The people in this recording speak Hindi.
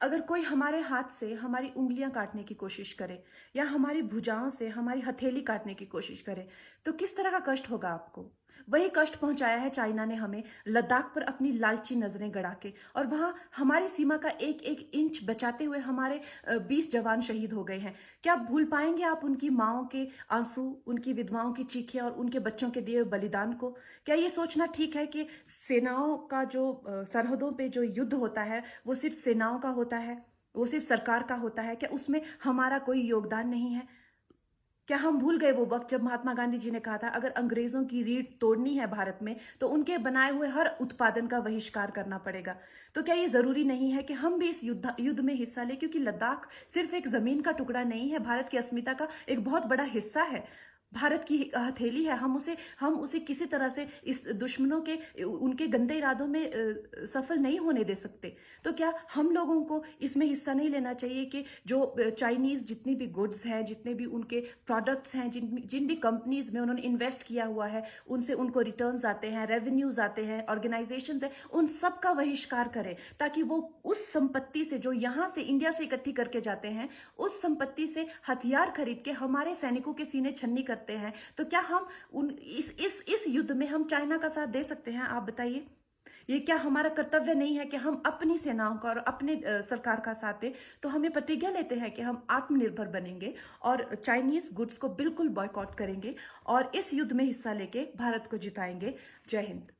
अगर कोई हमारे हाथ से हमारी उंगलियां काटने की कोशिश करे या हमारी भुजाओं से हमारी हथेली काटने की कोशिश करे तो किस तरह का कष्ट होगा आपको। वही कष्ट पहुंचाया है चाइना ने हमें लद्दाख पर अपनी लालची नजरें गड़ा के, और वहां हमारी सीमा का एक एक इंच बचाते हुए हमारे 20 जवान शहीद हो गए हैं। क्या भूल पाएंगे आप उनकी माओं के आंसू, उनकी विधवाओं की चीखें और उनके बच्चों के दिए हुए बलिदान को? क्या ये सोचना ठीक है कि सेनाओं का जो सरहदों पे जो युद्ध होता है वो सिर्फ सेनाओं का होता है, वो सिर्फ सरकार का होता है? क्या उसमें हमारा कोई योगदान नहीं है? क्या हम भूल गए वो वक्त जब महात्मा गांधी जी ने कहा था अगर अंग्रेजों की रीढ़ तोड़नी है भारत में तो उनके बनाए हुए हर उत्पादन का बहिष्कार करना पड़ेगा? तो क्या ये जरूरी नहीं है कि हम भी इस युद्ध में हिस्सा लें, क्योंकि लद्दाख सिर्फ एक जमीन का टुकड़ा नहीं है, भारत की अस्मिता का एक बहुत बड़ा हिस्सा है, भारत की हथेली है। हम उसे किसी तरह से इस दुश्मनों के उनके गंदे इरादों में सफल नहीं होने दे सकते। तो क्या हम लोगों को इसमें हिस्सा नहीं लेना चाहिए कि जो चाइनीज जितनी भी गुड्स हैं, जितने भी उनके प्रोडक्ट्स हैं, जिन जिन भी कंपनीज में उन्होंने इन्वेस्ट किया हुआ है, उनसे उनको रिटर्न्स आते हैं, रेवेन्यूज आते हैं, ऑर्गेनाइजेशंस है, उन सब का बहिष्कार करें, ताकि वो उस संपत्ति से जो यहां से इंडिया से इकट्ठी करके जाते हैं, उस संपत्ति से हथियार खरीद के हमारे सैनिकों के सीने छन्नी करते हैं। तो क्या हम उन इस युद्ध में हम चाइना का साथ दे सकते हैं? आप बताइए। ये क्या हमारा कर्तव्य नहीं है कि हम अपनी सेनाओं का और अपने सरकार का साथ दें? तो हमें प्रतिज्ञा लेते हैं कि हम आत्मनिर्भर बनेंगे और चाइनीज गुड्स को बिल्कुल बॉयकॉट करेंगे और इस युद्ध में हिस्सा लेके भारत को जिताएंगे। जय हिंद।